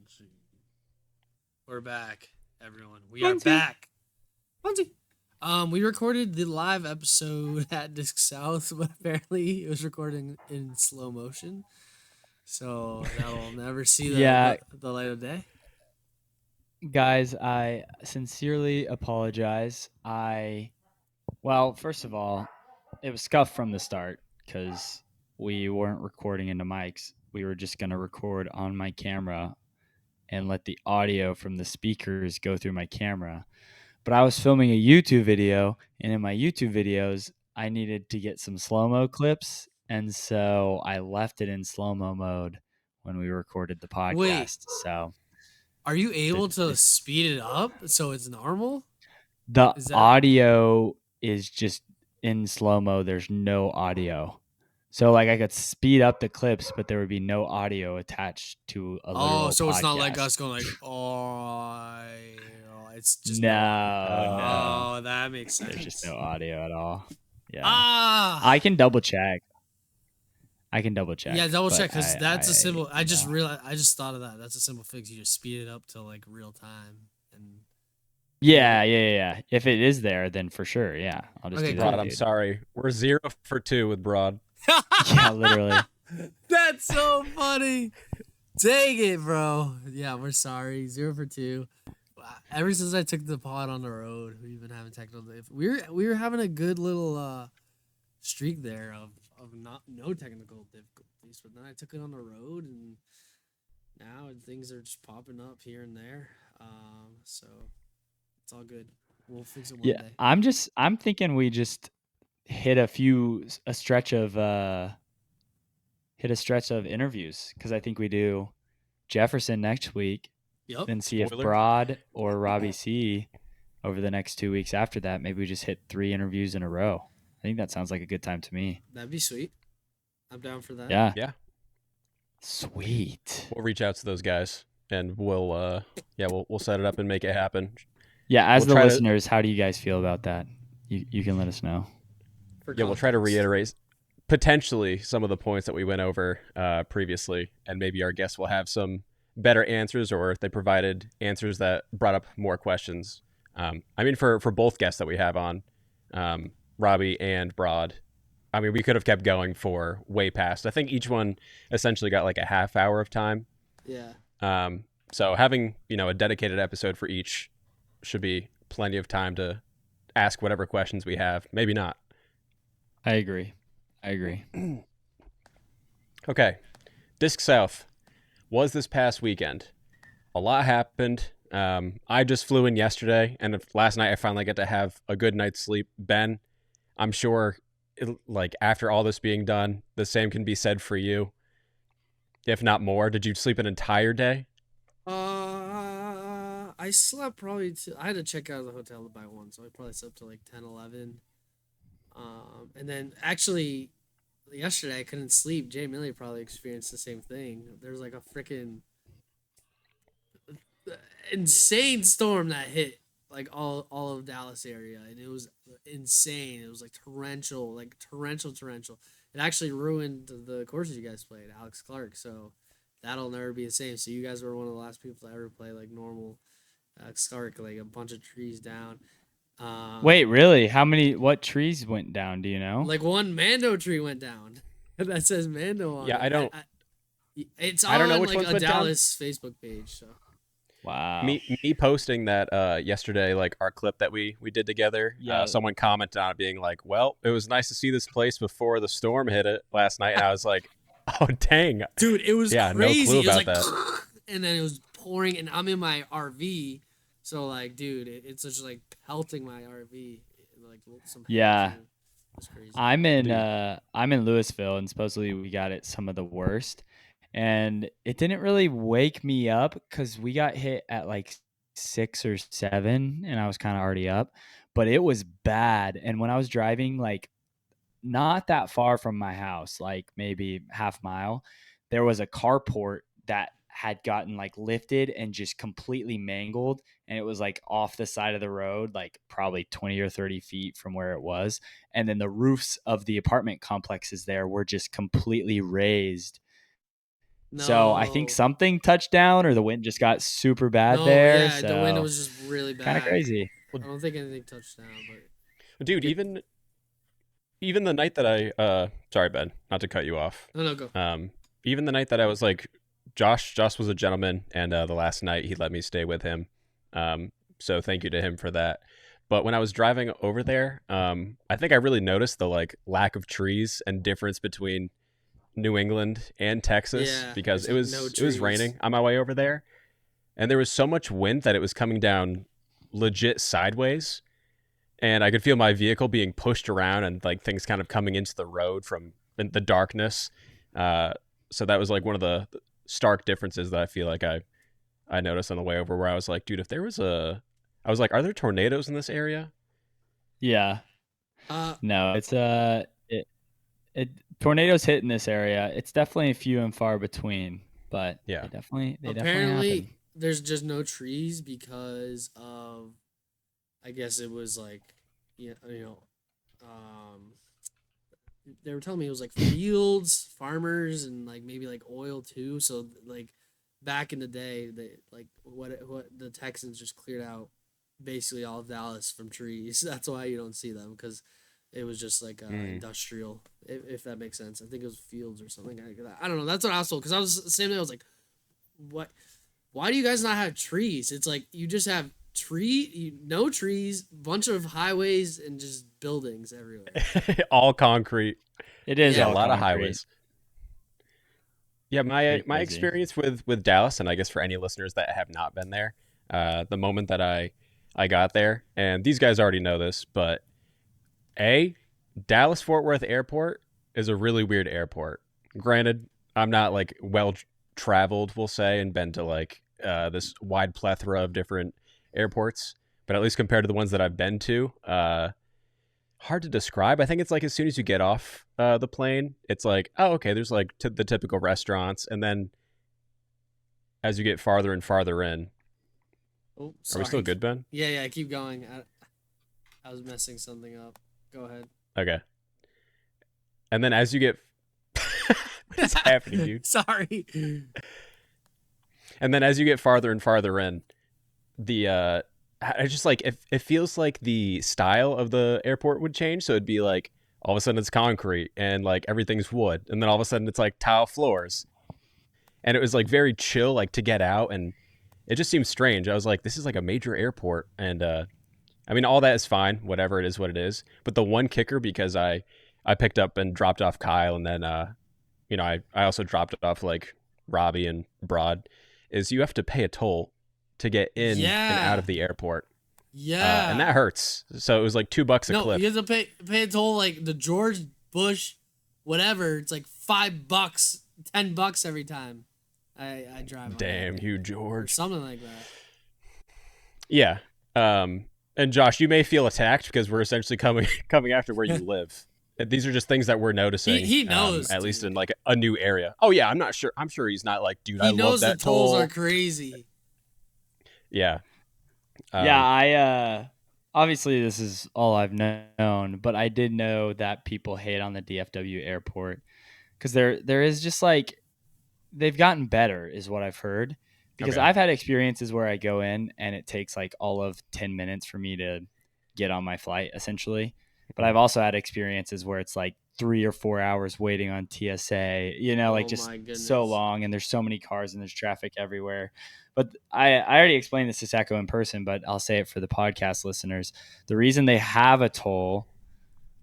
Funsie. We're back, everyone. We are Funsie. back. Funsie. We recorded the live episode at Disc South, but apparently it was recording in slow motion, so that'll never see Yeah, the light of day. guys, I sincerely apologize. Well, first of all, it was scuffed from the start because we weren't recording into mics. We were just going to record on my camera and let the audio from the speakers go through my camera. But I was filming a YouTube video, and in my YouTube videos, I needed to get some slow mo clips. And so I left it in slow mo mode when we recorded the Wait, podcast. So are you the, able to the speed it up so it's normal? The Is that audio is just in slow mo. There's no audio. So like I could speed up the clips, but there would be no audio attached to a oh? literal So it's not like podcast. us going like oh, it's just no audio. No. Oh, that makes sense. There's just no audio at all. Yeah. Ah, I can double check. yeah, double check because that's a simple. I just know. realized. I just thought of that. That's a simple fix. You just speed it up to like real time. And Yeah. If it is there, then for sure, yeah. I'll just Okay, do cool. that. Broad, I'm dude. sorry. We're 0 for 2 with Broad. Yeah, literally. That's so funny. Dang it, bro. Yeah, we're sorry. 0 for 2. Ever since I took the pod on the road, we've been having technical. We were having a good little streak there of no technical difficulties, but then I took it on the road, and now things are just popping up here and there. So it's all good. We'll fix it one Yeah, day. I'm thinking we just hit a stretch of interviews because I think we do Jefferson next week, Yep. then see if Spoiler. Broad or Robbie C over the next 2 weeks after that. Maybe we just hit 3 interviews in a row. I think that sounds like a good time to me. That'd be sweet. I'm down for that. Yeah. Yeah. Sweet. We'll reach out to those guys and we'll set it up and make it happen. Yeah, as We'll the try to- listeners, how do you guys feel about that? You can let us know. Yeah, we'll try to reiterate potentially some of the points that we went over previously, and maybe our guests will have some better answers, or if they provided answers that brought up more questions. I mean, for both guests that we have on, Robbie and Broad, I mean, we could have kept going for way past. I think each one essentially got like a half hour of time. Yeah. So having, a dedicated episode for each should be plenty of time to ask whatever questions we have. Maybe not. I agree. Okay. Disc South was this past weekend. A lot happened. I just flew in yesterday, and last night I finally got to have a good night's sleep. Ben, I'm sure, after all this being done, the same can be said for you, if not more. Did you sleep an entire day? I slept probably I had to check out of the hotel by 1, so I probably slept till like 10, 11. And then actually yesterday I couldn't sleep. Jay Millie probably experienced the same thing. There's like a freaking insane storm that hit like all of Dallas area, and it was insane. It was like torrential. It actually ruined the courses you guys played, Alex Clark. So that'll never be the same. So you guys were one of the last people to ever play like normal Alex Clark, like a bunch of trees down. Wait, really? What trees went down? Do you know? Like one Mando tree went down that says Mando on it. I don't. It's on I don't know which like ones a went down. Dallas Facebook page. So Wow. Me posting that yesterday, like our clip that we did together. Yeah. Someone commented on it, being like, "Well, it was nice to see this place before the storm hit it last night." And I was like, "Oh dang, dude, it was Yeah, no crazy. clue It was about like, that. and then it was pouring, and I'm in my RV, so like, dude, it's just like pelting my RV. Like some Yeah. It was crazy. I'm in Louisville, and supposedly we got it some of the worst. And it didn't really wake me up because we got hit at like 6 or 7, and I was kind of already up. But it was bad. And when I was driving, like not that far from my house, like maybe half mile, there was a carport that had gotten like lifted and just completely mangled, and it was like off the side of the road, like probably 20 or 30 feet from where it was. And then the roofs of the apartment complexes there were just completely raised, So I think No. something touched down or the wind just got super bad No, there. yeah, the wind So was just really kind of bad. crazy. I don't think anything touched down, but Dude, it, even the night that I sorry Ben, not to cut you off. no, go. Even the night that I was like Josh was a gentleman, and the last night he let me stay with him. So thank you to him for that. But when I was driving over there, I think I really noticed the like lack of trees and difference between New England and Texas Yeah, because there's it like no was trees. raining on my way over there, and there was so much wind that it was coming down legit sideways, and I could feel my vehicle being pushed around and like things kind of coming into the road from in the darkness. Uh, so that was like one of the stark differences that I feel like I noticed on the way over, where I was like, dude, if there was I was like, are there tornadoes in this area? Yeah. Uh, No, it's it tornadoes hit in this area. It's definitely few and far between, but Yeah. they definitely apparently happen. there's just no trees because of, I guess it was like, you know, um, they were telling me it was like fields, farmers, and like maybe like oil too. So like back in the day, they like what the Texans just cleared out basically all of Dallas from trees. That's why you don't see them because it was just like Mm. industrial, if that makes sense. I think it was fields or something like that. I don't know. That's what I was told because I was the same day. I was like, what? Why do you guys not have trees? It's like you just have no trees, bunch of highways, and just buildings everywhere. All concrete. It is Yeah, a all lot of concrete. highways. Yeah, my Pretty my crazy. experience with Dallas, and I guess for any listeners that have not been there, the moment that I got there, and these guys already know this, but Dallas Fort Worth Airport is a really weird airport. Granted, I'm not like well traveled, we'll say, and been to like this wide plethora of different airports, but at least compared to the ones that I've been to, hard to describe. I think it's like as soon as you get off the plane, it's like, oh, okay, there's like the typical restaurants, and then as you get farther and farther in, Oh, are we still sorry. good, Ben? Yeah, keep going. I was messing something up. Go ahead. Okay. And then as you get, what's happening, dude? Sorry. And then as you get farther and farther in, the I just like it feels like the style of the airport would change. So it'd be like all of a sudden it's concrete and like everything's wood, and then all of a sudden it's like tile floors, and it was like very chill, like to get out, and it just seemed strange. I was like, this is like a major airport, and I mean all that is fine, whatever it is, what it is. But the one kicker, because I picked up and dropped off Kyle, and then I also dropped off like Robbie and Broad, is you have to pay a toll to get in and out Yeah. of the airport. Yeah. And that hurts. So it was like $2 a No, clip. you have to pay a toll like the George Bush, whatever. It's like $5, $10 every time I drive on Damn that thing. you, Or George. something like that. Yeah. And Josh, you may feel attacked because we're essentially coming after where you live. These are just things that we're noticing. He knows, at least dude. in like a new area. Oh yeah, I'm not sure. I'm sure he's not like, dude, I He love knows the that tolls toll. are crazy. Yeah. Yeah, I obviously this is all I've known, but I did know that people hate on the DFW airport because there is just like they've gotten better is what I've heard. Because Okay. I've had experiences where I go in and it takes like all of 10 minutes for me to get on my flight essentially. But I've also had experiences where it's like 3 or 4 hours waiting on TSA, like Oh just my so goodness. long and there's so many cars and there's traffic everywhere. But I already explained this to Sajko in person, but I'll say it for the podcast listeners. The reason they have a toll,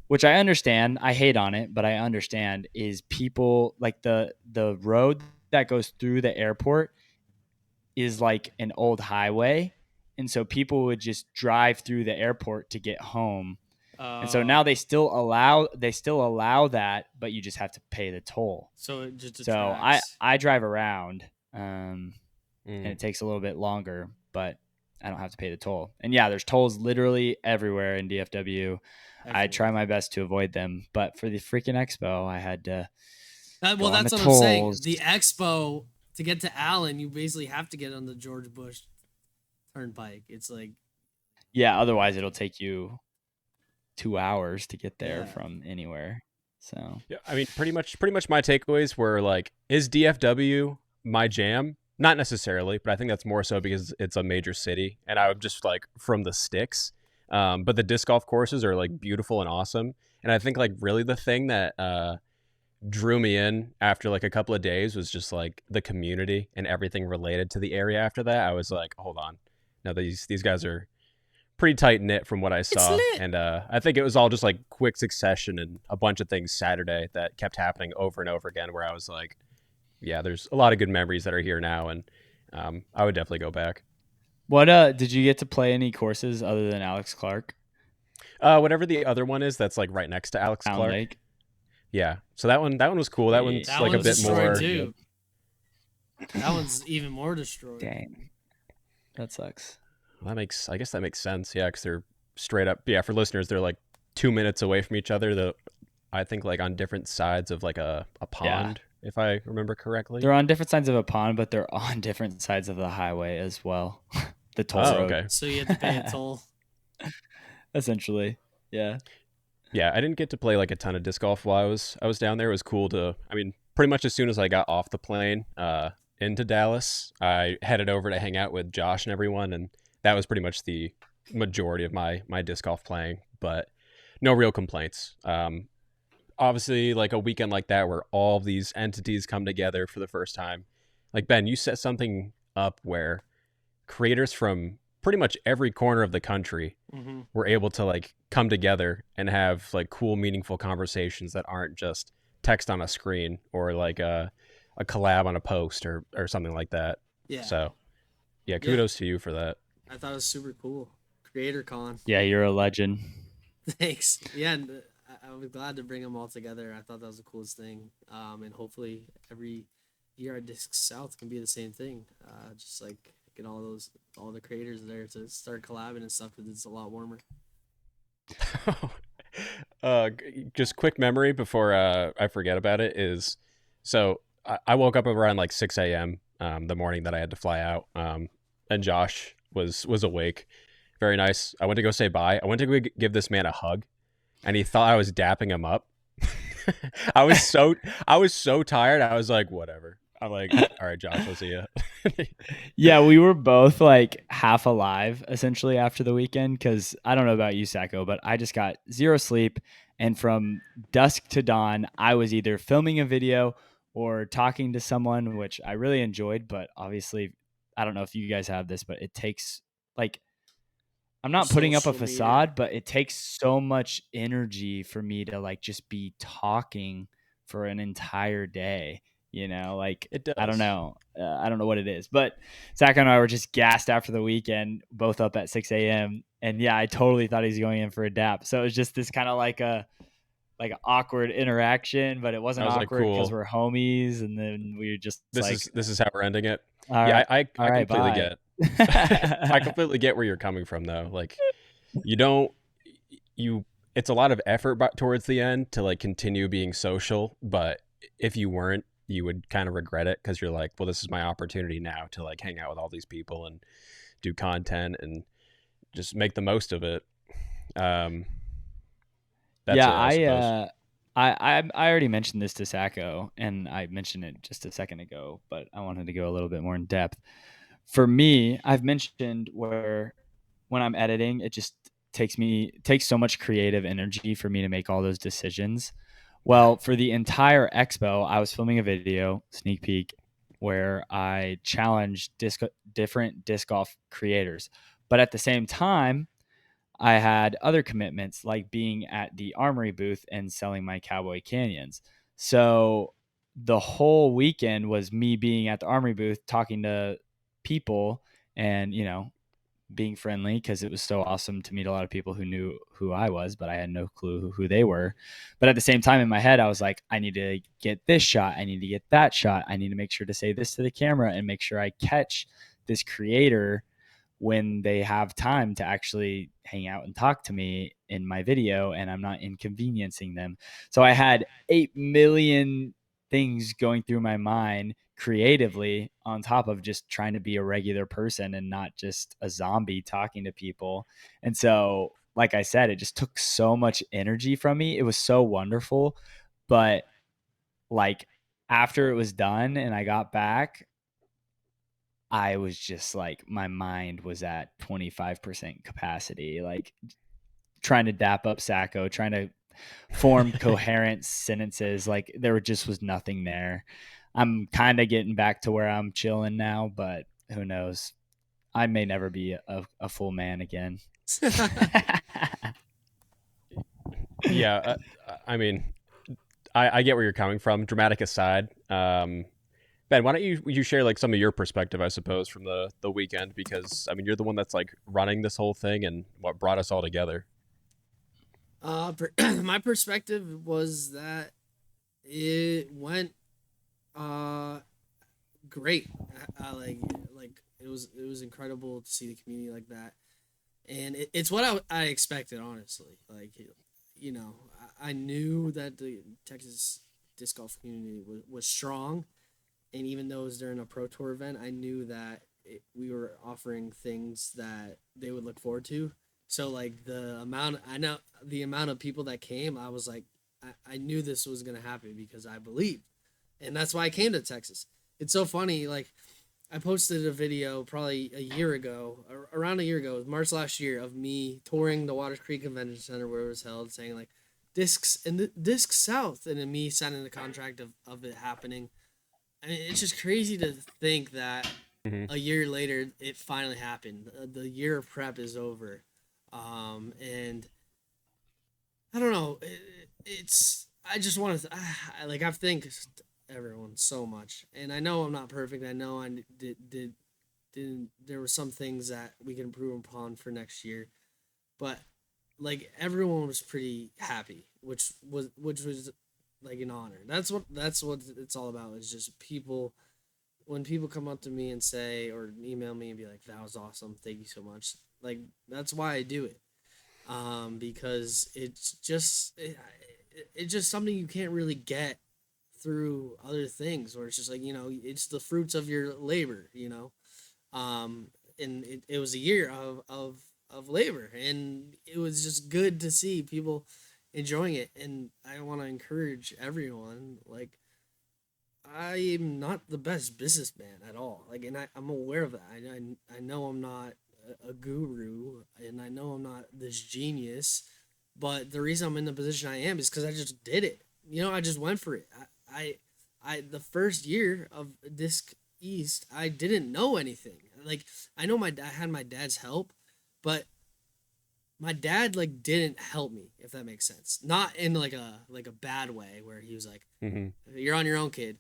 which I understand, I hate on it, but I understand, is people like the road that goes through the airport is like an old highway. And so people would just drive through the airport to get home. And so now they still allow that, but you just have to pay the toll. So it just So detracts. I drive around, and Mm. it takes a little bit longer, but I don't have to pay the toll. And yeah, there's tolls literally everywhere in DFW. I try my best to avoid them, but for the freaking expo, I had to Well, go on that's the what I'm saying. tolls. The expo, to get to Allen, you basically have to get on the George Bush Turnpike. It's like, Yeah, otherwise it'll take you 2 hours to get there yeah. from anywhere. So Yeah, I mean, pretty much my takeaways were like, is DFW my jam? Not necessarily, but I think that's more so because it's a major city, and I'm just like from the sticks. But the disc golf courses are like beautiful and awesome, and I think like really the thing that drew me in after like a couple of days was just like the community and everything related to the area. After that, I was like, hold on, now these guys are pretty tight knit from what I It's saw, lit. and I think it was all just like quick succession and a bunch of things Saturday that kept happening over and over again. Where I was like, yeah, there's a lot of good memories that are here now, and I would definitely go back. what did you get to play any courses other than Alex Clark? Whatever the other one is, that's like right next to Alex Pound Clark. Lake. Yeah, so that one was cool. That Sweet. one's That like a one's bit destroyed more. too. That one's even more destroyed. Dang. That sucks. I guess that makes sense. Yeah, because they're straight up. Yeah, for listeners, they're like 2 minutes away from each other. I think like on different sides of like a pond, if I remember correctly. They're on different sides of a pond, but they're on different sides of the highway as well. The toll Oh, road. okay. So you have to pay a toll. Essentially. Yeah. Yeah, I didn't get to play like a ton of disc golf while I was down there. It was cool to. I mean, pretty much as soon as I got off the plane into Dallas, I headed over to hang out with Josh and everyone, and that was pretty much the majority of my disc golf playing. But no real complaints. Obviously, like a weekend like that where all these entities come together for the first time. Like Ben, you set something up where creators from pretty much every corner of the country Mm-hmm. were able to like come together and have like cool, meaningful conversations that aren't just text on a screen or like a collab on a post or something like that. Yeah. So, yeah, kudos to you for that. I thought it was super cool. Creator Con. Yeah, you're a legend. Thanks. Yeah, and I was glad to bring them all together. I thought that was the coolest thing. And hopefully every year at Disc South can be the same thing. Just like get all the creators there to start collabing and stuff because it's a lot warmer. Just quick memory before I forget about it is, so I woke up around like 6 a.m. The morning that I had to fly out, and Josh was awake. Very nice. I went to go say bye. I went to go give this man a hug, and he thought I was dapping him up. I was so tired. I was like, whatever. I'm like, all right, Josh, I'll see you. Yeah, we were both like half alive essentially after the weekend because I don't know about you, Sajko, but I just got zero sleep. And from dusk to dawn, I was either filming a video or talking to someone, which I really enjoyed. But obviously, I don't know if you guys have this, but it takes like, I'm not putting up a Social media. facade, but it takes so much energy for me to like just be talking for an entire day. Like It does. I don't know. I don't know what it is, but Zach and I were just gassed after the weekend, both up at 6 a.m. And yeah, I totally thought he was going in for a dap. So it was just this kind of like an awkward interaction, but it wasn't I was like, awkward because cool. we're homies. And then we were just This is how we're ending it. all Yeah, right, I all right, completely bye. get. I completely get where you're coming from, though. Like, it's a lot of effort towards the end to like continue being social, but if you weren't, you would kind of regret it because you're like, well, this is my opportunity now to like hang out with all these people and do content and just make the most of it. That's Yeah, it, I suppose. I already mentioned this to Sacco, and I mentioned it just a second ago, but I wanted to go a little bit more in depth. For me, I've mentioned where when I'm editing, it just takes so much creative energy for me to make all those decisions. Well, for the entire expo, I was filming a video, sneak peek, where I challenged different disc golf creators. But at the same time, I had other commitments like being at the Armory booth and selling my Cowboy Canyons. So the whole weekend was me being at the Armory booth talking to people and, being friendly because it was so awesome to meet a lot of people who knew who I was, but I had no clue who they were. But at the same time in my head, I was like, I need to get this shot. I need to get that shot. I need to make sure to say this to the camera and make sure I catch this creator when they have time to actually hang out and talk to me in my video and I'm not inconveniencing them. So I had 8 million things going through my mind creatively on top of just trying to be a regular person and not just a zombie talking to people. And so, like I said, it just took so much energy from me. It was so wonderful. But like after it was done and I got back, I was just like, my mind was at 25% capacity, like trying to dap up Sajko, trying to form coherent sentences. Like there just was nothing there. I'm kind of getting back to where I'm chilling now, but who knows? I may never be a full man again. Yeah, I mean, I get where you're coming from. Dramatic aside, Ben, why don't you share like some of your perspective, I suppose, from the weekend? Because I mean, you're the one that's like running this whole thing and what brought us all together. My perspective was that it went uh great. Like it was incredible to see the community like that, and it's what I expected, honestly. Like, I knew that the Texas disc golf community was strong, and even though it was during a pro tour event, I knew that we were offering things that they would look forward to. So like the amount of people that came, I was like, I knew this was gonna happen because I believed, and that's why I came to Texas. It's so funny, like I posted a video probably a year ago, around a year ago, March last year, of me touring the Waters Creek Convention Center where it was held, saying like discs and discs south, and then me signing the contract of it happening. I mean, it's just crazy to think that Mm-hmm. a year later it finally happened. The year of prep is over, and I don't know. It's I just want to like I've thanked everyone so much, and I know I'm not perfect. I know I did there were some things that we can improve upon for next year, but like everyone was pretty happy, which was like an honor. That's what it's all about. Is just people when people come up to me and say or email me and be like, "That was awesome, thank you so much." Like that's why I do it, because it's just something you can't really get through other things, or it's just like it's the fruits of your labor, and it was a year of labor, and it was just good to see people enjoying it, and I want to encourage everyone like I am not the best businessman at all. Like, and I'm aware of that. I know I'm not a guru, and I know I'm not this genius. But the reason I'm in the position I am is because I just did it. I just went for it. The first year of Disc East, I didn't know anything. Like, I know I had my dad's help, but my dad like didn't help me, if that makes sense. Not in like a bad way where he was like, Mm-hmm. "You're on your own, kid."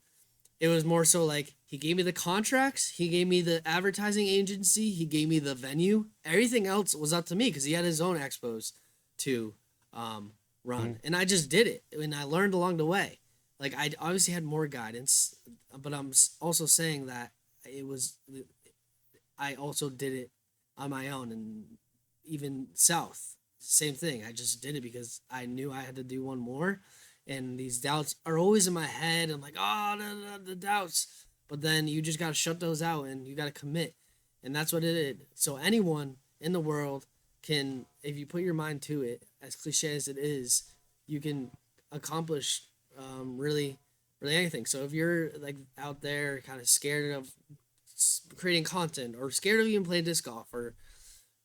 It was more so like he gave me the contracts, he gave me the advertising agency, he gave me the venue. Everything else was up to me because he had his own expos to run, Mm-hmm. and I just did it, and I learned along the way. Like I obviously had more guidance, but I'm also saying that it was I also did it on my own, and even South, same thing. I just did it because I knew I had to do one more, and these doubts are always in my head. I'm like, oh, the doubts, but then you just gotta shut those out, and you gotta commit, and that's what it did. So anyone in the world can, if you put your mind to it, as cliche as it is, you can accomplish really, really anything. So if you're like out there, kind of scared of creating content, or scared of even playing disc golf, or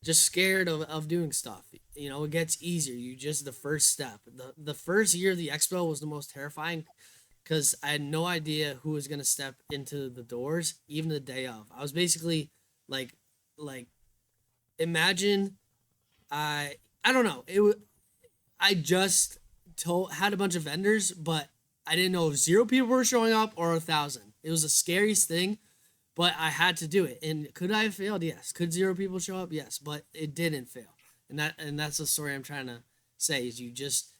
just scared of doing stuff, it gets easier. You just the first step. The first year of the expo was the most terrifying because I had no idea who was gonna step into the doors, even the day of. I was basically like imagine I don't know. I just had a bunch of vendors, but I didn't know if 0 people were showing up or 1,000. It was the scariest thing, but I had to do it. And could I have failed? Yes. Could 0 people show up? Yes. But it didn't fail. And that's the story I'm trying to say. Is you just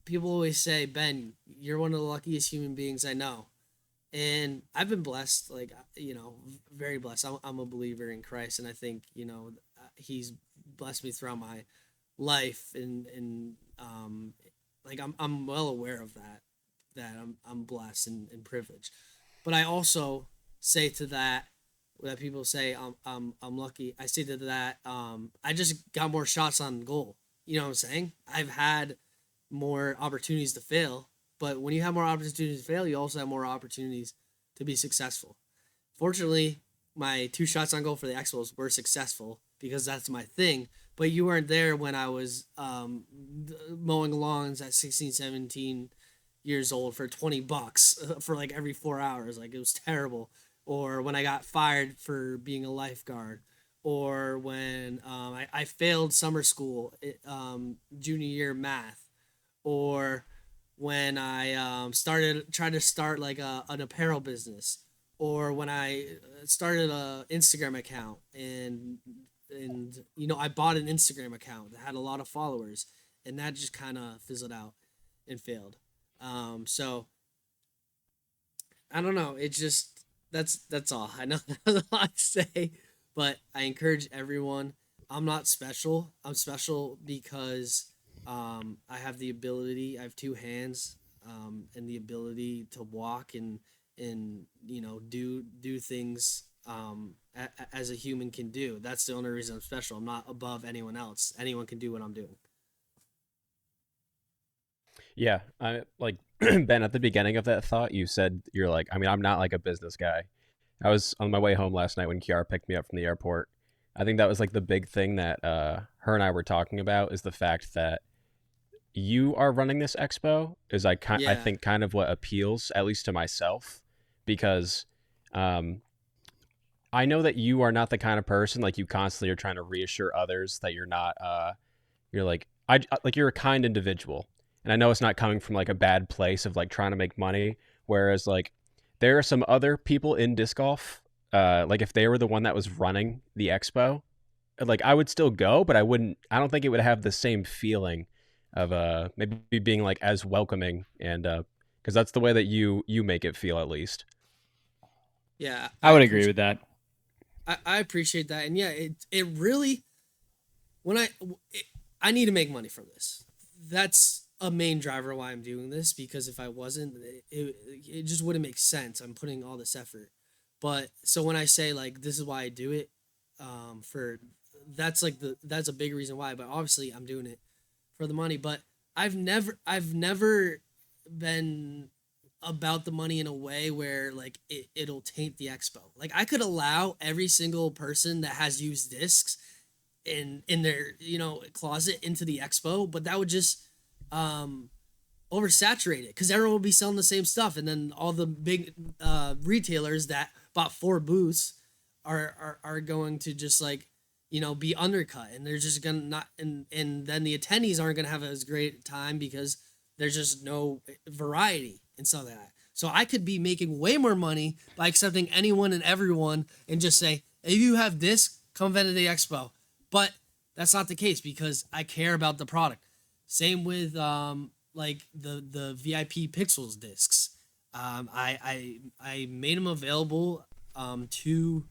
people always say, Ben, you're one of the luckiest human beings I know, and I've been blessed. Like very blessed. I'm a believer in Christ, and I think He's blessed me throughout my life, and like I'm well aware of that I'm blessed and privileged, but I also say to that people say I'm lucky. I say to that I just got more shots on goal. You know what I'm saying? I've had more opportunities to fail, But when you have more opportunities to fail, you also have more opportunities to be successful. Fortunately, my 2 shots on goal for the Expos were successful because that's my thing. But you weren't there when I was mowing lawns at 16, 17 years old for $20 for like every 4 hours. Like, it was terrible. Or when I got fired for being a lifeguard. Or when I failed summer school, junior year math. Or when I tried to start like an apparel business, or when I started a Instagram account, and I bought an Instagram account that had a lot of followers, and that just kind of fizzled out and failed. So I don't know. It just that's all. I know that's a lot to say, but I encourage everyone. I'm not special. I'm special because I have the ability. I have 2 hands, and the ability to walk and do things as a human can do. That's the only reason I'm special. I'm not above anyone else. Anyone can do what I'm doing. Yeah, I like Ben at the beginning of that thought. You said you're like, I mean, I'm not like a business guy. I was on my way home last night when Kiara picked me up from the airport. I think that was like the big thing that her and I were talking about is the fact that you are running this expo is I Yeah, think kind of what appeals at least to myself because um, I know that you are not the kind of person like you constantly are trying to reassure others that you're not you're like like you're a kind individual. And I know it's not coming from like a bad place of like trying to make money whereas like there are some other people in disc golf like if they were the one that was running the expo like I would still go but I don't think it would have the same feeling of maybe being like as welcoming and because that's the way that you make it feel at least. yeah, I would agree with that. I appreciate that, and yeah, it really when it, I need to make money from this. That's a main driver why I'm doing this, because if I wasn't, it just wouldn't make sense. I'm putting all this effort. But so when I say like this is why I do it, for that's a big reason why. But obviously I'm doing it for the money. But I've never been about the money in a way where like it'll taint the expo. Like, I could allow every single person that has used discs in their closet into the expo, but that would just um oversaturate it because everyone will be selling the same stuff, and then all the big retailers that bought 4 booths are going to just like be undercut, and they're just gonna not, and then the attendees aren't gonna have as great time because there's just no variety and stuff like that. So I could be making way more money by accepting anyone and everyone and just say, if you have this, come vent at the expo. But that's not the case because I care about the product. Same with like the VIP Pixels discs. I made them available to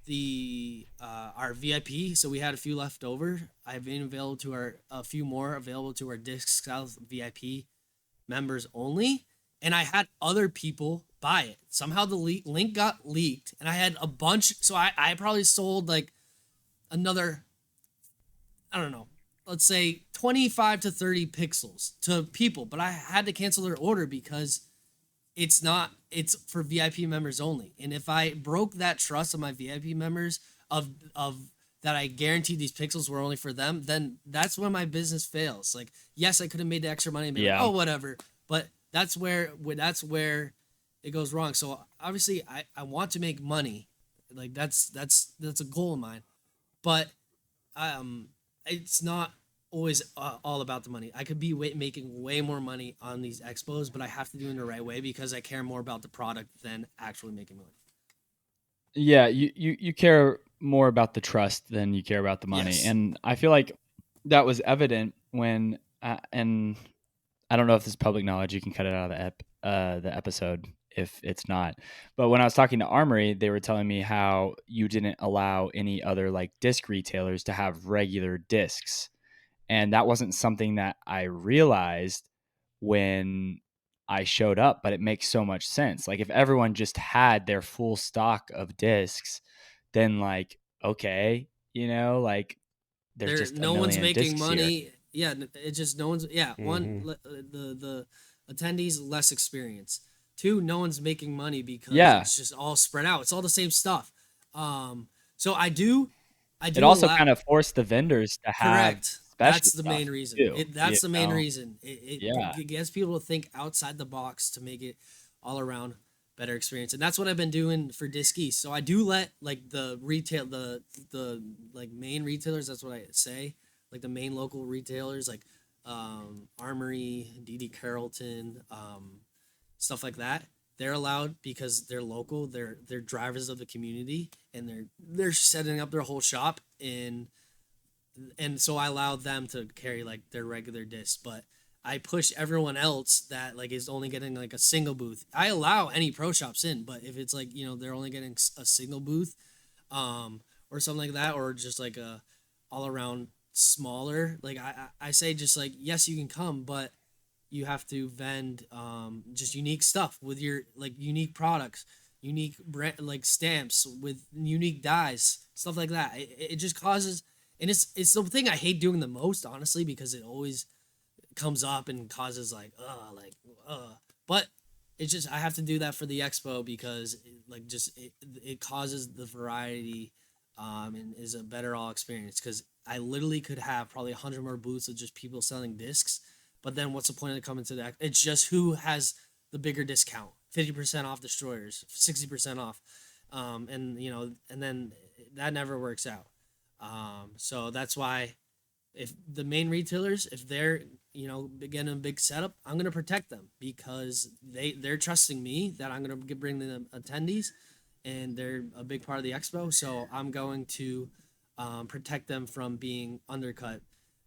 the our VIP, so we had a few left over. I've been available to a few more available to our Disc South VIP members only, and I had other people buy it. Somehow the link got leaked, and I had a bunch. So I probably sold like another, I don't know, let's say 25 to 30 pixels to people, but I had to cancel their order because it's for VIP members only. And if I broke that trust of my VIP members of that I guaranteed these pixels were only for them, then that's when my business fails. Like, yes, I could have made the extra money and be like, Yeah. oh, whatever. But that's where it goes wrong. So obviously I want to make money. Like, that's a goal of mine. But it's not always all about the money. I could be making way more money on these expos, but I have to do it in the right way because I care more about the product than actually making money. Yeah, you care more about the trust than you care about the money, Yes. and I feel like that was evident when and I don't know if this is public knowledge. You can cut it out of the episode if it's not. But when I was talking to Armory, they were telling me how you didn't allow any other like disc retailers to have regular discs, and that wasn't something that I realized when I showed up, but it makes so much sense. Like, if everyone just had their full stock of discs, then like, okay, like there's There, just a no one's million making discs here. money. Yeah, it just no one's. Yeah, one Mm-hmm. the attendees, less experience. Two, no one's making money because Yeah. it's just all spread out. It's all the same stuff. So I It do also allow. kind of forced the vendors to have Correct. special That's the stuff main reason. too, That's the main know? reason. Yeah. It gets people to think outside the box to make it all around better experience, and that's what I've been doing for Disc East. So I do let like the like main retailers. That's what I say. Like the main local retailers, like Armory, DD Carrollton, stuff like that. They're allowed because they're local. They're drivers of the community, and they're setting up their whole shop in, and so I allowed them to carry like their regular discs, but I push everyone else that like is only getting like a single booth. I allow any pro shops in, but if it's like they're only getting a single booth, or something like that, or just like a all around smaller, like I say just like yes you can come, but you have to vend just unique stuff with your like unique products, unique brand like stamps with unique dyes, stuff like that. It just causes, and it's the thing I hate doing the most, honestly, because it always comes up and causes but it's just I have to do that for the expo because it causes the variety, and is a better all experience because I literally could have probably 100 more booths of just people selling discs, but then what's the point of coming to that? It's just who has the bigger discount, 50% off destroyers, 60% off, and and then that never works out. So that's why if the main retailers, if they're getting a big setup, I'm gonna protect them because they're trusting me that I'm gonna bring them attendees, and they're a big part of the expo. So I'm going to protect them from being undercut.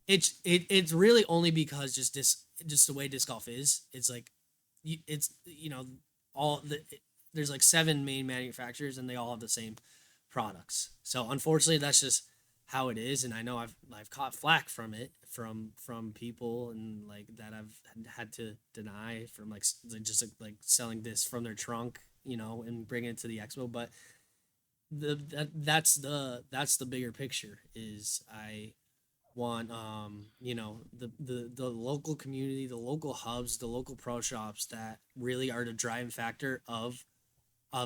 It's really only because just the way disc golf is. It's like it's all the there's like seven main manufacturers and they all have the same products. So unfortunately, that's just how it is, and I know I've caught flack from it from people and like that I've had to deny from like just like selling this from their trunk, and bringing it to the expo. But that's the bigger picture is I want the local community, the local hubs, the local pro shops that really are the driving factor of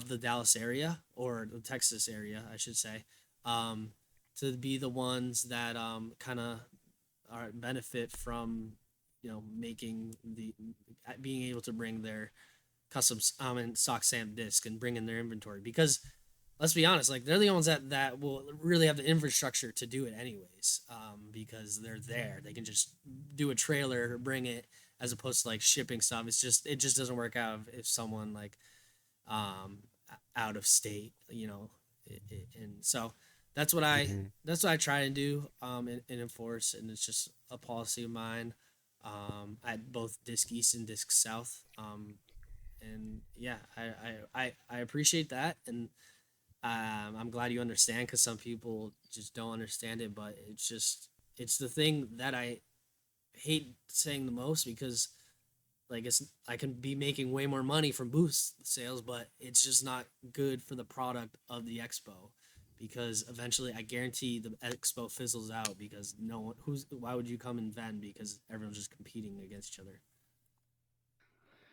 the Dallas area or the Texas area, I should say, to be the ones that kind of are benefit from making the being able to bring their custom and stock stamp disc and bring in their inventory because let's be honest, like they're the ones that will really have the infrastructure to do it anyways, because they're there. They can just do a trailer, bring it, as opposed to like shipping stuff. It just doesn't work out if someone like um out of state, and so that's what I Hmm. that's what I try to do, and enforce, and it's just a policy of mine, at both Disc East and Disc South, and yeah, I appreciate that, and I'm glad you understand because some people just don't understand it, but it's the thing that I hate saying the most because like I can be making way more money from booth sales, but it's just not good for the product of the expo because eventually I guarantee the expo fizzles out because no one why would you come and vend because everyone's just competing against each other.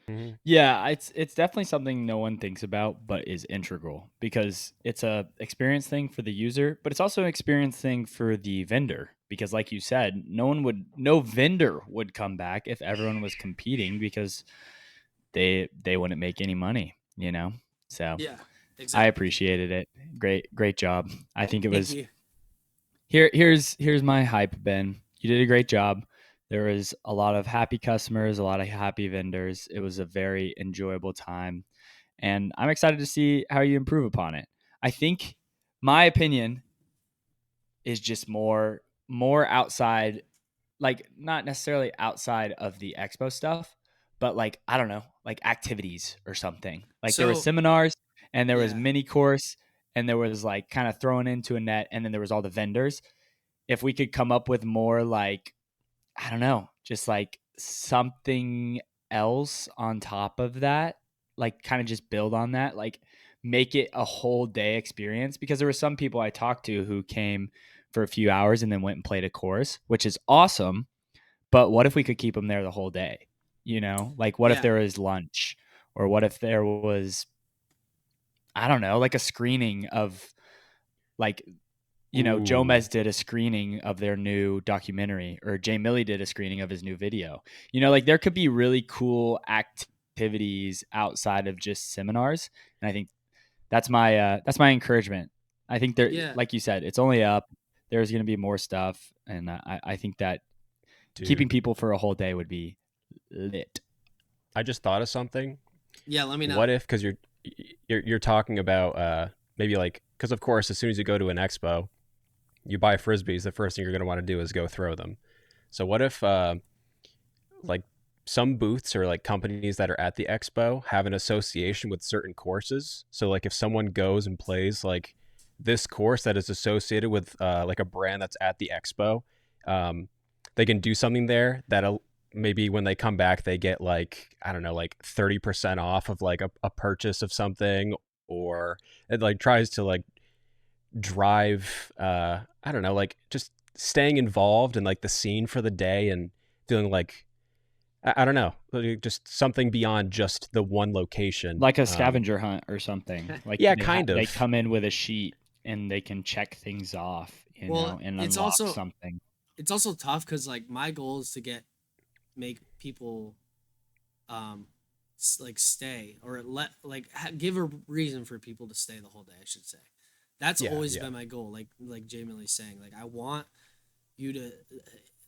Hmm. Yeah, it's definitely something no one thinks about, but is integral because it's a experience thing for the user, but it's also an experience thing for the vendor. Because, like you said, no vendor would come back if everyone was competing because they wouldn't make any money. So Yeah, I exactly. appreciated it. Great job. I think it Thank was you. here's my hype, Ben. You did a great job. There was a lot of happy customers, a lot of happy vendors. It was a very enjoyable time, and I'm excited to see how you improve upon it. I think my opinion is just more outside, like not necessarily outside of the expo stuff, but like I don't know, like activities or something. Like there was So seminars and there was yeah, mini course and there was like kind of thrown into a net and then there was all the vendors. If we could come up with more like I don't know, just like something else on top of that, like kind of just build on that, like make it a whole day experience because there were some people I talked to who came for a few hours and then went and played a course, which is awesome. But what if we could keep them there the whole day? You know, like what if Yeah. there was lunch, or what if there was, I don't know, like a screening of, like, you know, Joe Ooh, Mez did a screening of their new documentary, or Jay Millie did a screening of his new video. You know, like there could be really cool activities outside of just seminars. And I think that's my encouragement. I think there, Yeah. like you said, it's only up. There's going to be more stuff, and I think that keeping dude. people for a whole day would be lit. I just thought of something. Yeah. Let me know. What if, because you're talking about maybe like, because of course as soon as you go to an expo, you buy frisbees. The first thing you're going to want to do is go throw them. So what if like some booths or like companies that are at the expo have an association with certain courses? So like if someone goes and plays like this course that is associated with like a brand that's at the expo, um, they can do something there that maybe when they come back they get like, I don't know, like 30% off of like a purchase of something, or it like tries to like drive I don't know, like just staying involved in like the scene for the day and feeling like I don't know, like just something beyond just the one location. Like a scavenger hunt or something. Like Yeah, kind they of. come in with a sheet and they can check things off, you Well, know, and it's unlock also something. it's also tough because like my goal is to make people um like stay or let like give a reason for people to stay the whole day. I should say that's Yeah, always yeah. been my goal. Like Jay Millie's saying, like you to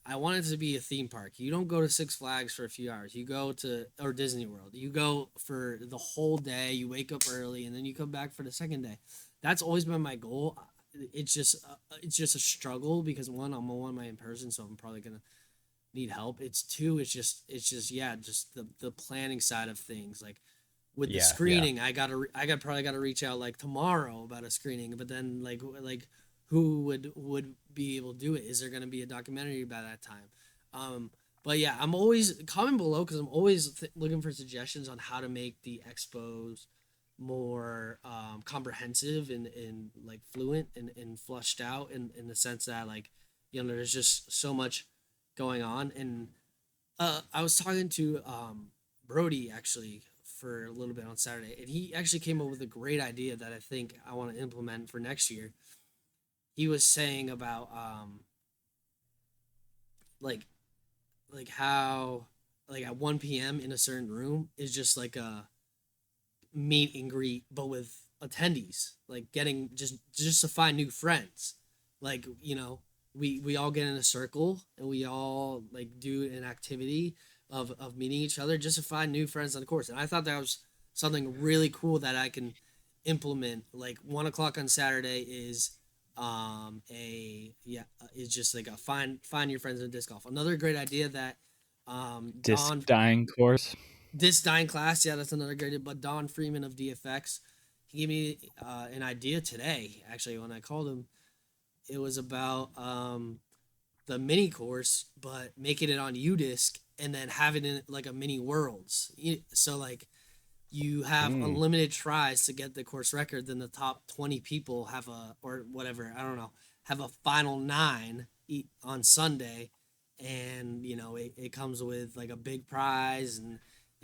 I want it to be a theme park. You don't go to Six Flags for a few hours. You go to or Disney World. You go for the whole day. You wake up early and then you come back for the second day. That's always been my goal. It's just a struggle because one, I'm a one man person, so I'm probably gonna need help. It's two, it's just yeah, just the planning side of things. Like with the Yeah, yeah. screening, I got probably got to reach out like tomorrow about a screening, but then like who would be able to do it? Is there going to be a documentary by that time? But yeah, I'm always comment below because I'm always looking for suggestions on how to make the expos more comprehensive and like fluent and flushed out in the sense that like there's just so much going on. And I was talking to Brody actually for a little bit on Saturday, and he actually came up with a great idea that I think I want to implement for next year. He was saying about like how like at 1 p.m. in a certain room is just like a meet and greet, but with attendees, like getting just to find new friends. Like we all get in a circle and we all like do an activity of meeting each other just to find new friends on the course. And I thought that was something really cool that I can implement. Like 1 o'clock on Saturday is just like a find your friends in disc golf. Another great idea that Disc Don dying course. this dying class, yeah, that's another great. But Don Freeman of DFX, he gave me an idea today. Actually, when I called him, it was about the mini course, but making it on UDisc and then having it like a mini worlds. So like you have Mm. unlimited tries to get the course record. Then the top 20 people have or whatever, I don't know, have a final nine on Sunday, and it comes with like a big prize and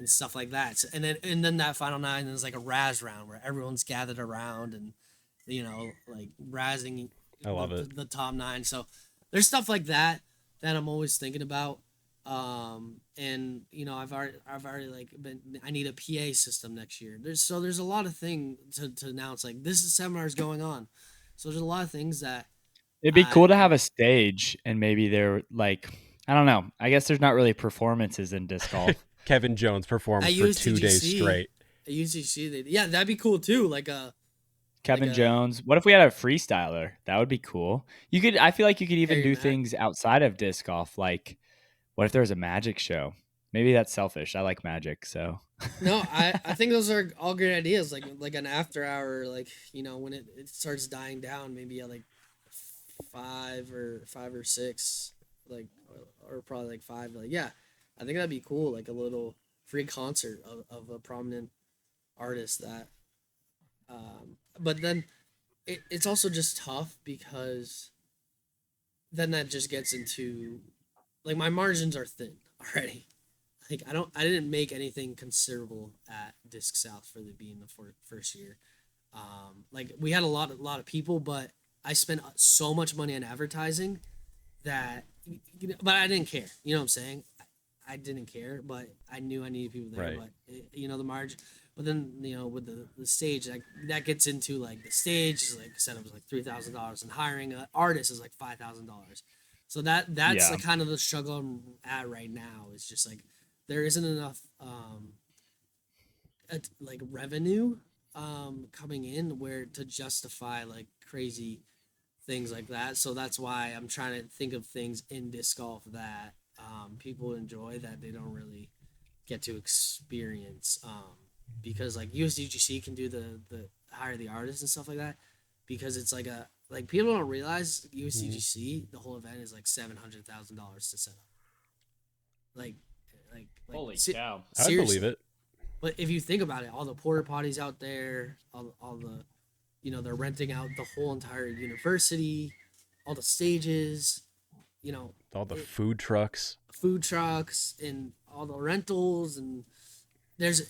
stuff like that. So, and then that final nine is like a Raz round where everyone's gathered around and like razzing I love it. the top nine. So there's stuff like that that I'm always thinking about. And I've already like I need a PA system next year. There's a lot of things to announce. Like this seminar is going on, so there's a lot of things that It'd be cool I to have a stage, and maybe they're like, I don't know. I guess there's not really performances in disc golf. Kevin Jones performs at for 2 days USDGC straight. at USDGC yeah, that'd be cool too. Like Kevin a Jones. What if we had a freestyler? That would be cool. You could. I feel like you could even Harry do Mack. things outside of disc golf. Like, what if there was a magic show? Maybe that's selfish. I like magic, so No, I think those are all great ideas. Like an after hour, like when it starts dying down, maybe at like 5 or 6, like or probably like 5. Like yeah, I think that'd be cool. Like a little free concert of a prominent artist that. But then it's also just tough because then that just gets into like my margins are thin already. I didn't make anything considerable at Disc South for the being the first year. Like we had a lot of people, but I spent so much money on advertising that, but I didn't care. You know what I'm saying? I didn't care, but I knew I needed people there. Right. But the margin. But then with the stage, that gets into like the stage is like said it was like $3,000, and hiring an artist is like $5,000. So that's Yeah. like kind of the struggle I'm at right now. Is just like there isn't enough like revenue coming in where to justify like crazy things like that. So that's why I'm trying to think of things in disc golf that people enjoy that they don't really get to experience. Because like USDGC can do the hire the artists and stuff like that, because it's like people don't realize USDGC the whole event is like $700,000 to set up. Like Holy cow. I seriously. believe it. But if you think about it, all the porta potties out there, all the, they're renting out the whole entire university, all the stages, All the food trucks. food trucks, and all the rentals, and there's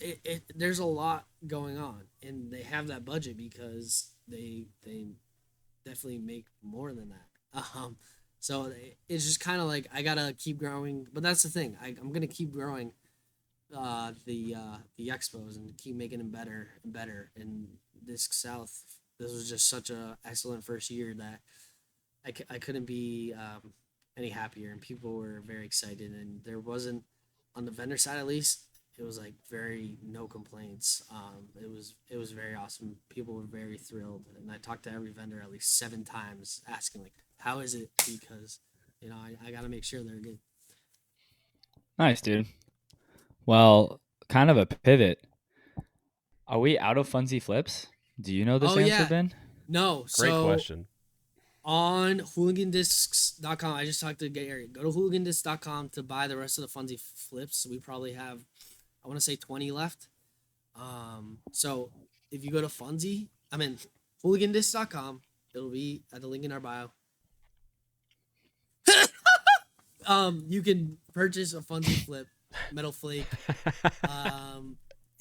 a lot going on, and they have that budget because they definitely make more than that. So it's just kind of like I gotta keep growing, but that's the thing. I'm gonna keep growing the expos and keep making them better and better. And Disc South, this was just such a excellent first year that I couldn't be any happier, and people were very excited, and there wasn't, on the vendor side at least, it was like very no complaints. It was very awesome. People were very thrilled, and I talked to every vendor at least 7 times asking like, how is it, because I got to make sure they're good. Nice, dude. Well, kind of a pivot. Are we out of Funsie flips? Do you know this Oh, answer, yeah. Ben? No, Great so question. on hooligandiscs.com, I just talked to Gary. Go to hooligandiscs.com to buy the rest of the Funsie flips. We probably have, I want to say 20 left. So if you go to hooligandiscs.com, it'll be at the link in our bio. You can purchase a Funsie flip, metal flake.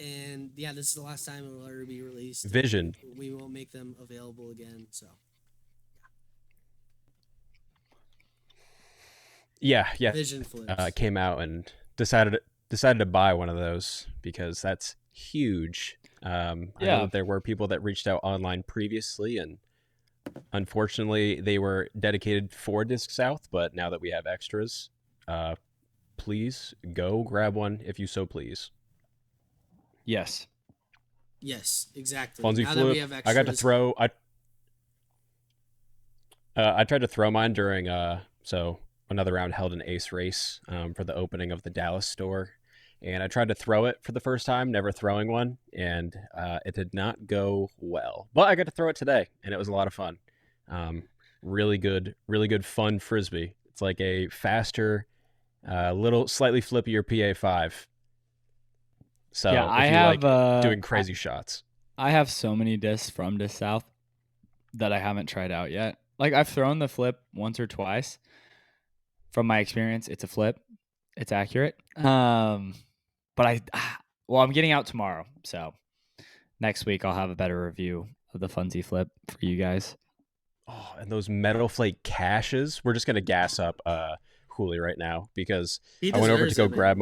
And yeah, this is the last time it'll ever be released. Vision. We won't make them available again. So Yeah. Vision flips. Came out and decided to buy one of those because that's huge. I know Yeah. that there were people that reached out online previously, and unfortunately they were dedicated for Disc South. But now that we have extras, please go grab one if you so please. Yes. Yes, exactly. Funsie Now that we flip. have I got to extras- throw. I tried to throw mine during so another round held an ace race for the opening of the Dallas store, and I tried to throw it for the first time, never throwing one, and it did not go well. But I got to throw it today, and it was a lot of fun. Really good fun frisbee. It's like a faster, little slightly flippier PA5. So Yeah, if I you have like doing crazy shots. I have so many discs from Disc South that I haven't tried out yet. Like I've thrown the flip once or twice. From my experience, it's a flip. It's accurate. But I'm getting out tomorrow, so next week I'll have a better review of the Funsie flip for you guys. Oh, and those metal flake caches. We're just gonna gas up Hooli right now because He I went over to deserves go it, man. grab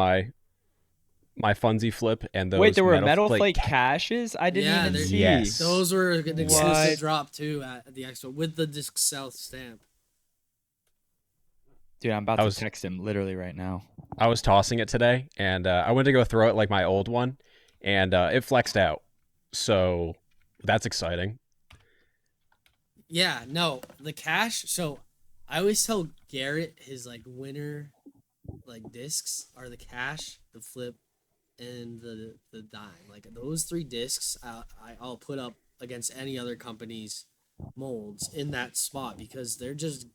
my Funsie flip, and those Wait, there were metal flake caches? I didn't Yeah, even they're- see. Yes. Those were an exclusive What? drop too at the expo with the Disc South stamp. Dude, I'm about I to was- text him literally right now. I was tossing it today, and I went to go throw it like my old one, and it flexed out. So that's exciting. Yeah, no, the cash. So I always tell Garrett his like winner like discs are the cash, the flip, and the dime. Like those 3 discs, I'll put up against any other company's molds in that spot because they're just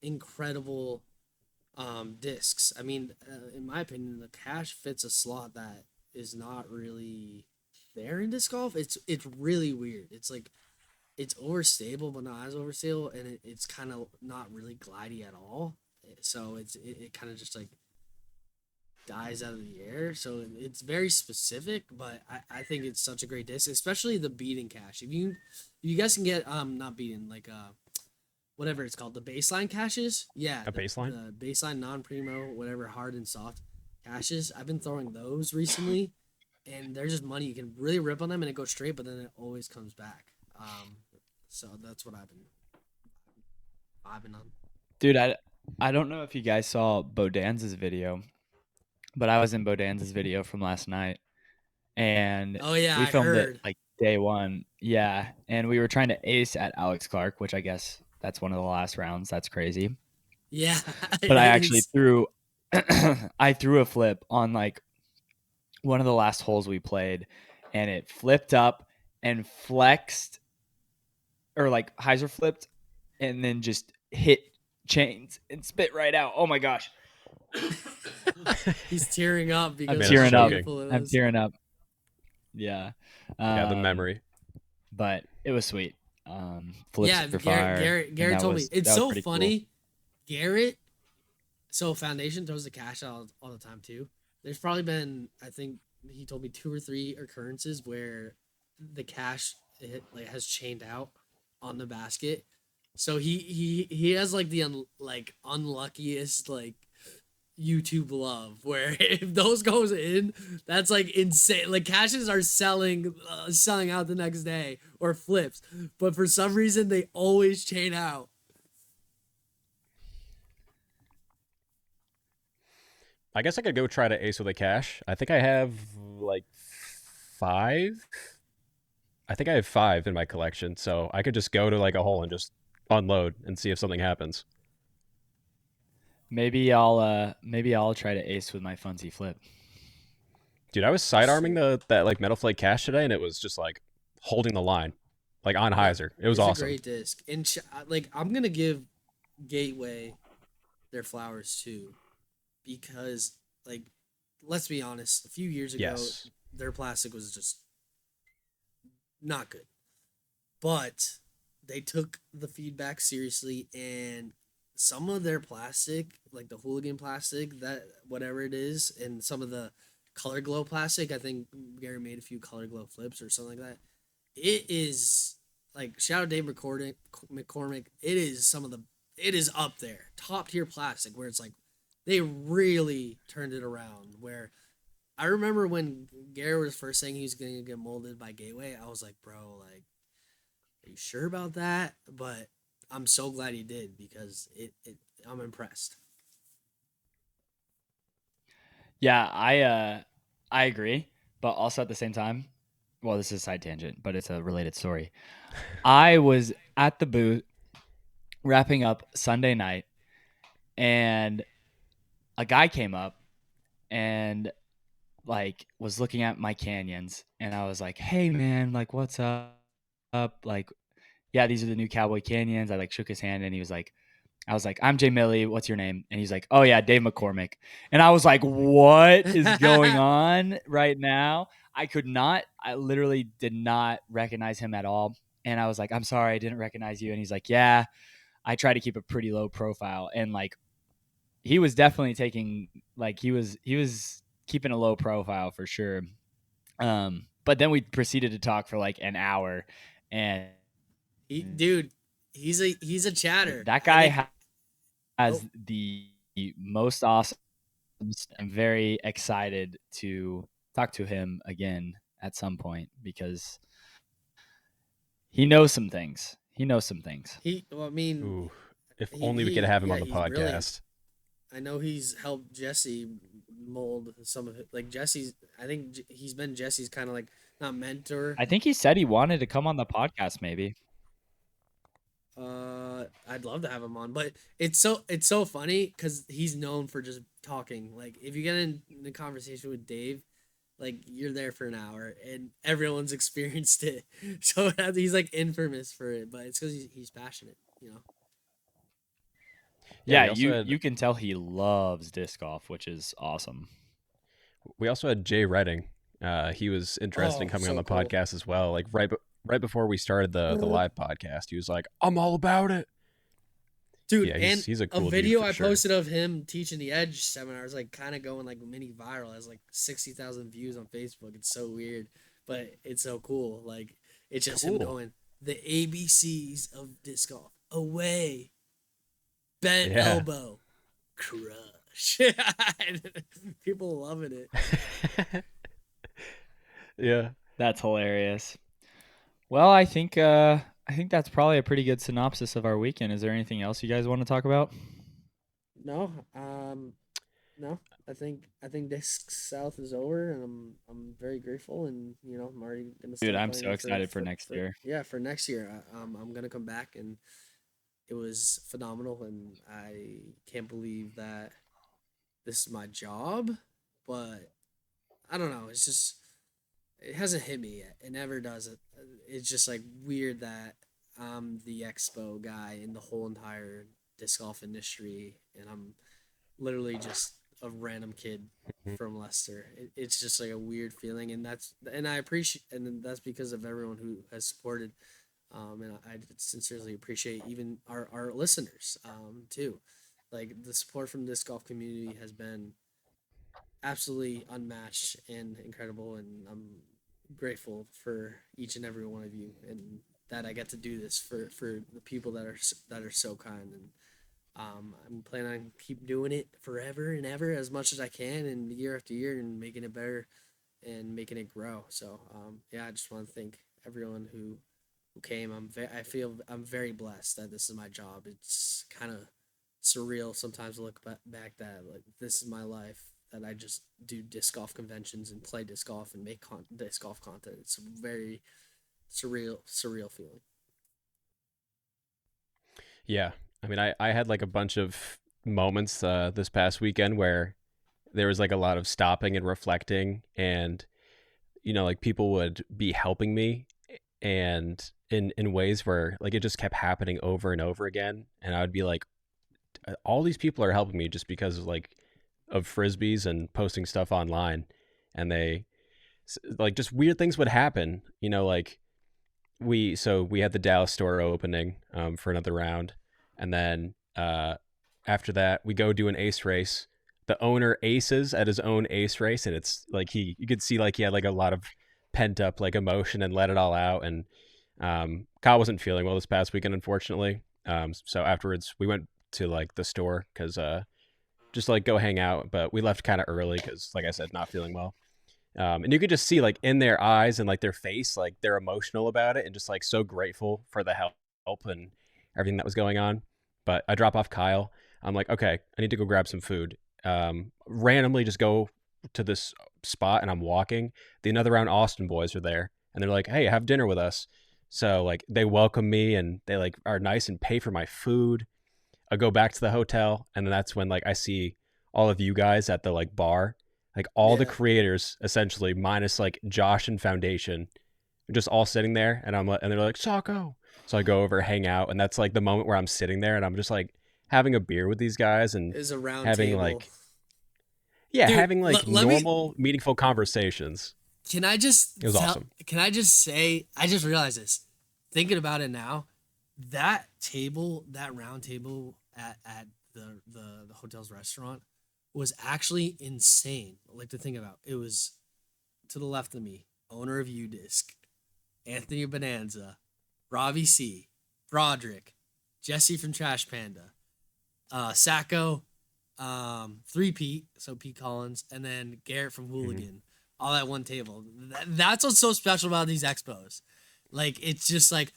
incredible discs. I mean, in my opinion, the cash fits a slot that is not really there in disc golf. It's really weird. It's like it's overstable, but not as overstable, and it's kind of not really glidey at all. So it kind of just like dies out of the air. So it's very specific, but I think it's such a great disc, especially the beating cache. If you guys can get not beating like whatever it's called, the baseline caches. Yeah, A baseline? the baseline non primo, whatever hard and soft caches. I've been throwing those recently, and they're just money. You can really rip on them, and it goes straight, but then it always comes back. So that's what I've been vibing on. Dude, I don't know if you guys saw Bodanza's video, but I was in Bodanza's video from last night, and Oh yeah, we I filmed heard. it like day one. Yeah, and we were trying to ace at Alex Clark, which I guess that's one of the last rounds. That's crazy. Yeah, But I it actually is. threw I threw a flip on like one of the last holes we played, and it flipped up and flexed, or like hyzer flipped, and then just hit chains and spit right out. Oh my gosh. He's tearing up I'm because Man, of it's tearing how up. choking. beautiful it I'm was. tearing up. Yeah. Yeah, the Um, memory. But it was sweet. Flips Yeah, for Garrett, fire. Garrett, and Garrett told me it's that was so pretty cool. funny. Garrett, so Foundation throws the cash out all the time too. There's probably been, I think he told me 2 or 3 occurrences where the cash like has chained out on the basket. So he has like the unluckiest like YouTube love where if those goes in, that's like insane. Like cashes are selling out the next day or flips, but for some reason they always chain out. I guess I could go try to ace with a cash. I think I have like 5. I think I have 5 in my collection, so I could just go to like a hole and just unload and see if something happens. Maybe I'll try to ace with my Funsie flip. Dude, I was sidearming that like metal flake cash today, and it was just like holding the line, like on Yeah, hyzer. It was it's awesome. a great disc, and like I'm gonna give Gateway their flowers too, because like let's be honest, a few years ago Yes. their plastic was just not good, but they took the feedback seriously, and some of their plastic, like the hooligan plastic, that whatever it is, and some of the color glow plastic, I think Gary made a few color glow flips or something like that. It is like shout out Dave McCormick. It is up there, top tier plastic, where it's like they really turned it around. Where I remember when Gary was first saying he was going to get molded by Gateway, I was like, bro, like, are you sure about that? But I'm so glad he did because I'm impressed. Yeah, I agree, but also at the same time, well, this is a side tangent, but it's a related story. I was at the booth wrapping up Sunday night, and a guy came up and like was looking at my canyons, and I was like, "Hey man, like what's up? Like, yeah, these are the new Cowboy Canyons." I like shook his hand, and he was like, I was like, "I'm Jay Millie. What's your name?" And he's like, "Oh yeah, Dave McCormick." And I was like, "What is going on right now?" I literally did not recognize him at all. And I was like, "I'm sorry, I didn't recognize you." And he's like, "Yeah, I try to keep a pretty low profile." And like, he was definitely taking, like, he was keeping a low profile for sure. But then we proceeded to talk for like an hour, and Dude, he's a chatter. that I guy think. Oh, has the most awesome. I'm very excited to talk to him again at some point because he knows some things. He knows some things. I mean, Ooh, if only we could have him on the he's brilliant. podcast. I know he's helped Jesse mold some of it. Like Jesse's, I think he's been Jesse's kind of like not mentor. I think he said he wanted to come on the podcast maybe. I'd love to have him on, but it's so funny because he's known for just talking. Like if you get in a conversation with Dave, like you're there for an hour, and everyone's experienced it. So he's like infamous for it, but it's because he's passionate, you know. Yeah, Yeah, you can tell he loves disc golf, which is awesome. we also had Jay Redding. He was interested in Oh, coming on so the cool. podcast as well. Like right before we started the live podcast, he was like, "I'm all about it." Dude, Yeah, and he's a a cool dude video for I sure. posted of him teaching the Edge seminars, like kind of going like mini viral, has like 60,000 views on Facebook. It's so weird, but it's so cool. Like it's just him Cool. going the ABCs of disc golf: away, bent Yeah. elbow, crush. People loving it. Yeah. That's hilarious. Well, I think that's probably a pretty good synopsis of our weekend. Is there anything else you guys want to talk about? No, no. I think Disc South is over, and I'm very grateful, and I'm already gonna Dude, start I'm so planning excited for next year. for next year. I'm gonna come back, and it was phenomenal, and I can't believe that this is my job, but I don't know. It's just it hasn't hit me yet. It never does. It's just like weird that I'm the expo guy in the whole entire disc golf industry, and I'm literally just a random kid from Leicester. It's just like a weird feeling, and I appreciate, and then that's because of everyone who has supported, and I sincerely appreciate even our listeners, too. Like the support from this golf community has been absolutely unmatched and incredible, and I'm grateful for each and every one of you, and that I get to do this for the people that are so kind, and I'm planning on keep doing it forever and ever as much as I can, and year after year, and making it better and making it grow. So yeah, I just want to thank everyone who came. I feel I'm very blessed that this is my job. It's kind of surreal sometimes to look back that like this is my life, that I just do disc golf conventions and play disc golf and make disc golf content. It's a very surreal feeling. Yeah. I mean, I had like a bunch of moments this past weekend where there was like a lot of stopping and reflecting, and like people would be helping me, and in ways where like it just kept happening over and over again, and I would be like, all these people are helping me just because of frisbees and posting stuff online, and they like just weird things would happen, like we had the Dallas store opening for another round, and then after that we go do an ace race. The owner aces at his own ace race, and it's like you could see like he had like a lot of pent up like emotion and let it all out. And Kyle wasn't feeling well this past weekend, unfortunately. So afterwards we went to like the store because just like go hang out, but we left kind of early because, like I said, not feeling well. And you could just see like in their eyes and like their face, like they're emotional about it and just like so grateful for the help and everything that was going on. But I drop off Kyle. I'm like, okay, I need to go grab some food. Randomly just go to this spot, and I'm walking. The Another Round Austin boys are there, and they're like, hey, have dinner with us. So like they welcome me, and they like are nice and pay for my food. I go back to the hotel, and then that's when like I see all of you guys at the like bar, like all the Yeah. creators essentially minus like Josh and Foundation, just all sitting there, and and they're like Sajko. So I go over, hang out, and that's like the moment where I'm sitting there and I'm just like having a beer with these guys and Is a round having table. like yeah, Dude, having like let me. normal, meaningful conversations. Can I just It was awesome. Can I just say? I just realized this. Thinking about it now, that table, that round table at the hotel's restaurant, was actually insane. Like to think about. It was to the left of me, owner of UDisc, Anthony Bonanza, Robbie C, Broderick, Jesse from Trash Panda, Sacco, three Pete, so Pete Collins, and then Garrett from Hooligan, all at one table. That's what's so special about these expos. Like it's just like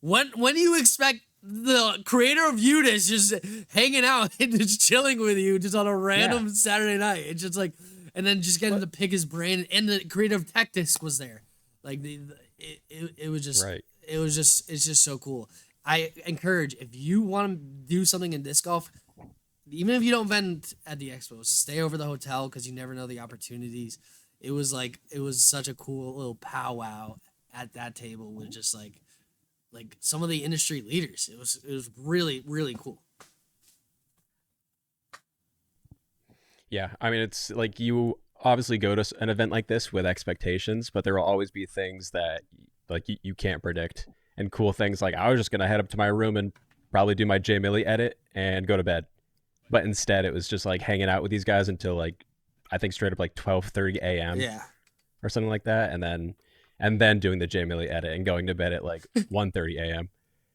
when you expect the creator of Udis just hanging out and just chilling with you just on a random Saturday night. It's just like, and then just getting to pick his brain, and the creator of Tech Disc was there. Like it was just Right. it's just so cool. I encourage, if you want to do something in disc golf, even if you don't vend at the expos, stay over the hotel because you never know the opportunities. It was such a cool little powwow at that table with just like some of the industry leaders. It was really really cool. Yeah, I mean, it's like you obviously go to an event like this with expectations, but there will always be things that like you can't predict, and cool things like I was just gonna head up to my room and probably do my Jay Millie edit, and go to bed. But instead, it was just like hanging out with these guys until like I think straight up like 12:30 a.m. Yeah. or something like that, and then doing the Jay Millie edit and going to bed at like 1:30 a.m.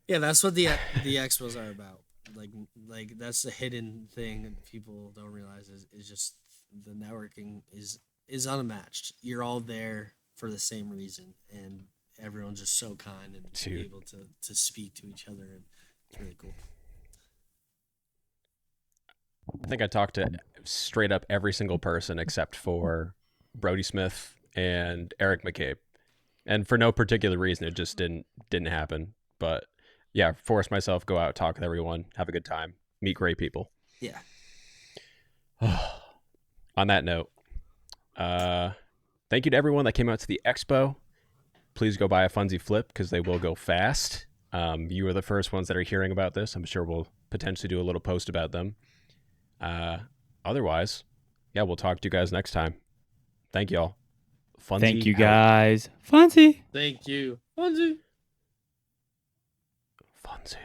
Yeah, that's what the expos are about. Like that's the hidden thing that people don't realize is just the networking is unmatched. You're all there for the same reason, and everyone's just so kind and Dude. able to speak to each other, and it's really cool. I think I talked to straight up every single person except for Brody Smith and Eric McCabe, and for no particular reason, it just didn't happen. But yeah, force myself, go out, talk with everyone, have a good time, meet great people. Yeah. On that note, thank you to everyone that came out to the expo. Please go buy a Funsie flip because they will go fast. You are the first ones that are hearing about this. I'm sure we'll potentially do a little post about them. Otherwise, yeah, we'll talk to you guys next time. Thank y'all. Funsie Thank you out. guys. Funsie. Thank you. Funsie. Funsie.